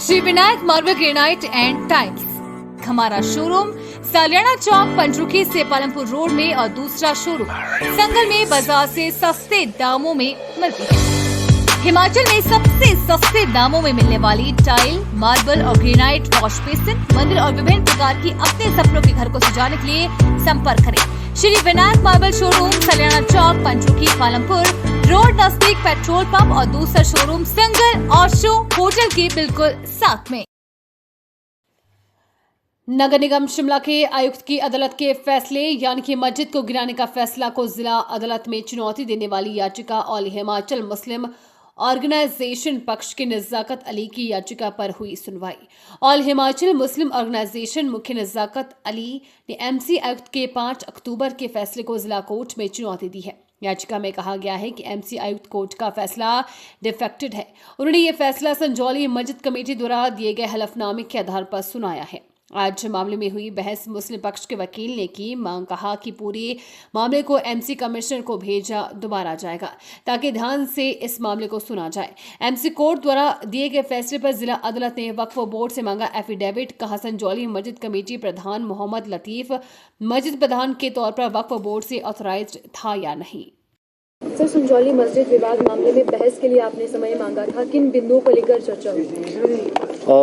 Shri Vinayak marble granite and tiles, हमारा showroom सालियाना चौक पंचरुखी से पालमपुर रोड में और दूसरा शोरूम संगल में बाजार से सस्ते दामों में मिलती है। हिमाचल में सबसे सस्ते दामों में मिलने वाली टाइल, मार्बल और ग्रेनाइट वॉश बेसिन, मंदिर और विभिन्न प्रकार की अपने सपनों के घर को सजाने के लिए संपर्क करें। श्री विनायक मार्बल शोरूम सालियाना चौक पंचरुखी पालमपुर रोड नजदीक पेट्रोल पंप और दूसरा शोरूम संगल और शो होटल के बिल्कुल साथ में। नगर निगम शिमला के आयुक्त की अदालत के फैसले यानी कि मस्जिद को गिराने का फैसला को जिला अदालत में चुनौती देने वाली याचिका ऑल हिमाचल मुस्लिम ऑर्गेनाइजेशन पक्ष के नज़ाकत अली की याचिका पर हुई सुनवाई। ऑल हिमाचल मुस्लिम ऑर्गेनाइजेशन मुख्य नज़ाकत अली ने एमसी आयुक्त के 5 अक्टूबर के फैसले को जिला कोर्ट में चुनौती दी है। याचिका में कहा गया है कि एमसी आयुक्त कोर्ट का फैसला डिफेक्टेड है। उन्होंने ये फैसला संजौली मस्जिद कमेटी द्वारा दिए गए हलफनामे के आधार पर सुनाया है। आज मामले में हुई बहस मुस्लिम पक्ष के वकील ने की मांग, कहा कि पूरे मामले को एमसी कमिश्नर को भेजा दोबारा जाएगा ताकि ध्यान से इस मामले को सुना जाए। एमसी कोर्ट द्वारा दिए गए फैसले पर जिला अदालत ने वक्फ बोर्ड से मांगा एफिडेविट। कहा संजौली मस्जिद कमेटी प्रधान मोहम्मद लतीफ मस्जिद प्रधान के तौर पर वक्फ बोर्ड से ऑथराइज्ड था या नहीं। सर, संजौली मस्जिद विवाद मामले में बहस के लिए आपने समय मांगा था, किन बिंदुओं को लेकर चर्चा हुई?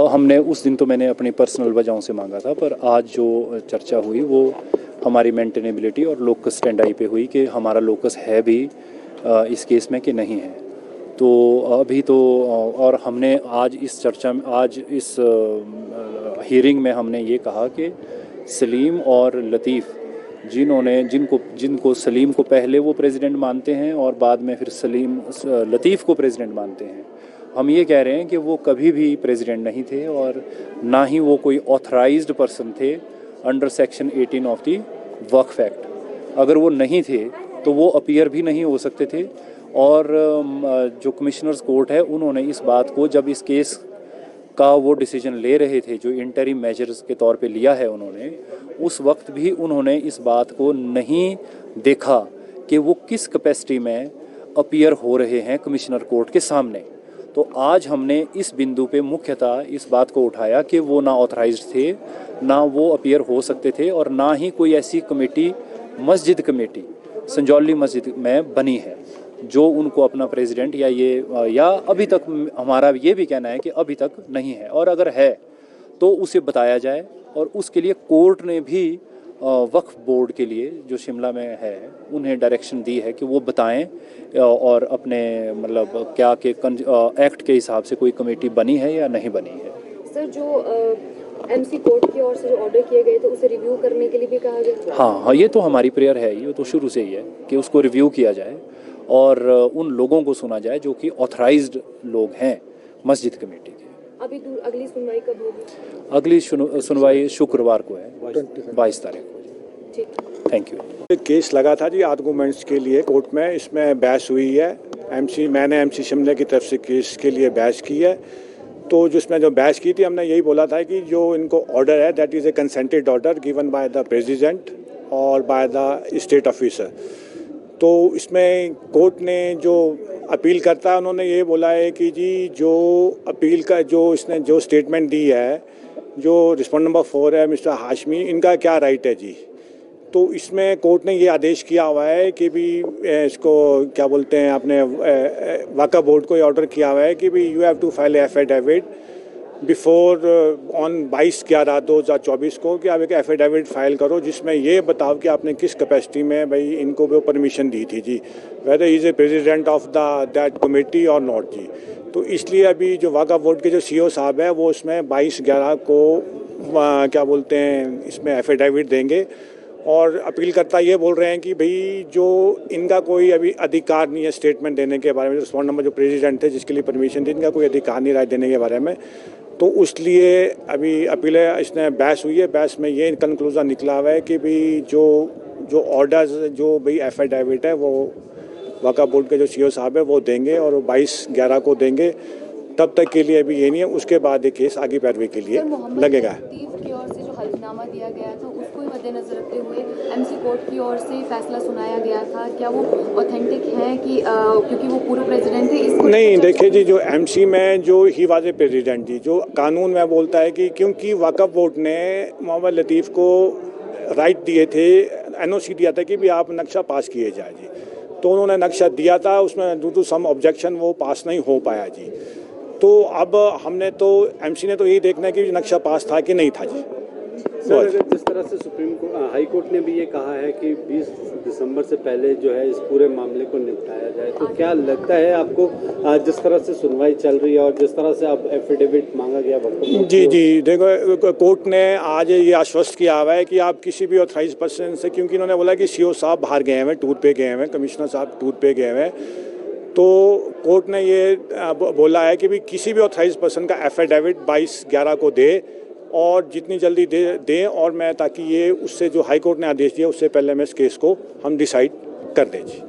हमने उस दिन तो मैंने अपनी पर्सनल वजहों से मांगा था, पर आज जो चर्चा हुई वो हमारी मेंटेनेबिलिटी और लोकस स्टैंड आई पे हुई कि हमारा लोकस है भी इस केस में कि नहीं है। तो अभी तो और हमने आज इस चर्चा में, आज इस हियरिंग में हमने ये कहा कि सलीम और लतीफ़ जिनको सलीम को पहले वो प्रेसिडेंट मानते हैं और बाद में फिर लतीफ़ को प्रेसिडेंट मानते हैं, हम ये कह रहे हैं कि वो कभी भी प्रेसिडेंट नहीं थे और ना ही वो कोई ऑथराइज्ड पर्सन थे under section 18 of the Waqf act. अगर वो नहीं थे तो वो अपीयर भी नहीं हो सकते थे। और जो कमिश्नर्स कोर्ट है उन्होंने इस बात को, जब इस केस का वो डिसीजन ले रहे थे जो इंटरिम मेजर्स के तौर पे लिया है उन्होंने, उस वक्त भी उन्होंने इस बात को नहीं देखा कि वो किस कैपेसिटी में अपीयर हो रहे हैं कमिश्नर कोर्ट के सामने। तो आज हमने इस बिंदु पे मुख्यतः इस बात को उठाया कि वो ना ऑथराइज्ड थे, ना वो अपीयर हो सकते थे और ना ही कोई ऐसी कमेटी मस्जिद कमेटी संजौली मस्जिद में बनी है जो उनको अपना प्रेसिडेंट या अभी तक हमारा ये भी कहना है कि अभी तक नहीं है, और अगर है तो उसे बताया जाए। और उसके लिए कोर्ट ने भी वक्फ बोर्ड के लिए जो शिमला में है उन्हें डायरेक्शन दी है कि वो बताएं और अपने मतलब क्या कि एक्ट के हिसाब से कोई कमेटी बनी है या नहीं बनी है। सर, जो एमसी कोर्ट की ओर से जो ऑर्डर किए गए तो उसे रिव्यू करने के लिए भी कहा गया? हाँ, ये तो हमारी प्रेयर है, ये तो शुरू से ही है कि उसको रिव्यू किया जाए और उन लोगों को सुना जाए जो कि ऑथराइज्ड लोग हैं मस्जिद कमेटी के। अभी अगली सुनवाई कब होगी? अगली सुनवाई शुक्रवार को है, 22 तारीख को। ठीक, थैंक यू। केस लगा था जी आर्गूमेंट्स के लिए कोर्ट में, इसमें बहस हुई है। मैंने एमसी शिमला की तरफ से केस के लिए बहस की है। तो जिसमें जो बहस की थी हमने यही बोला था कि जो इनको ऑर्डर है that is a consented order given by the president और बाय द स्टेट ऑफिसर। तो इसमें कोर्ट ने जो अपील करता है उन्होंने ये बोला है कि जी जो अपील का इसने जो स्टेटमेंट दी है, जो रिस्पॉन्ड नंबर 4 है मिस्टर हाशमी, इनका क्या राइट है जी। तो इसमें कोर्ट ने ये आदेश किया हुआ है कि भी इसको क्या बोलते हैं, आपने वक्फ बोर्ड को ये ऑर्डर किया हुआ है कि भी you have to file affidavit before on 22/11/2024 को, कि आप एक एफिडेविट फाइल करो जिसमें ये बताओ कि आपने किस कैपेसिटी में भाई इनको वो परमिशन दी थी जी, whether is a president of that committee और नॉट जी। तो इसलिए अभी जो वक्फ बोर्ड के जो सीईओ साहब है वो इसमें 22/11 को क्या बोलते हैं इसमें एफिडेविट देंगे। और अपील करता ये बोल रहे हैं कि भाई जो इनका कोई अभी अधिकार नहीं है स्टेटमेंट देने के बारे में, रिस्पॉन्ड नंबर जो प्रेसिडेंट थे जिसके लिए परमिशन थी, इनका कोई अधिकार नहीं राय देने के बारे में। तो उसलिए अभी अपील इसने बहस हुई है, बहस में ये कंक्लूजन निकला हुआ है कि भाई जो ऑर्डर्स जो भाई एफिडेविट है वो वक्फ बोर्ड के जो सीईओ साहब है वो देंगे और 22/11 को देंगे। तब तक के लिए अभी ये नहीं है, उसके बाद ये केस आगे पैरवी के लिए लगेगा। की ओर से जो हलफनामा दिया गया था उसको मद्देनजर रखते हुए एमसी कोर्ट की ओर से फैसला सुनाया गया था, क्या वो ऑथेंटिक है कि क्योंकि वो पूर्व प्रेसिडेंट थे इसको नहीं, देखिए जी, जो एमसी में जो ही वाज ए प्रेसिडेंट जी, जो कानून में बोलता है कि क्योंकि वक्फ बोर्ड ने मोहम्मद लतीफ़ को राइट दिए थे, एनओसी दिया था कि भी आप नक्शा पास किए जाए जी, तो उन्होंने नक्शा दिया था, उसमें ड्यू टू सम ऑब्जेक्शन वो पास नहीं हो पाया जी। तो अब हमने तो एमसी ने तो यही देखना है कि नक्शा पास था कि नहीं था जी। सर, जिस तरह से हाई कोर्ट ने भी ये कहा है कि 20 दिसंबर से पहले जो है इस पूरे मामले को निपटाया जाए, तो क्या लगता है आपको जिस तरह से सुनवाई चल रही है और जिस तरह से अब एफिडेविट मांगा गया जी जी, देखो कोर्ट ने आज ये आश्वस्त किया हुआ है कि आप किसी भी ऑथराइज पर्सन से, क्योंकि इन्होंने बोला कि सीओ साहब बाहर गए हैं, टूर पे गए हैं, कमिश्नर साहब टूर पे गए हैं, तो कोर्ट ने ये बोला है कि भी किसी भी ऑथराइज पर्सन का एफिडेविट 22/11 को दे और जितनी जल्दी दें और मैं, ताकि ये उससे जो हाई कोर्ट ने आदेश दिया उससे पहले मैं इस केस को हम डिसाइड कर दें जी।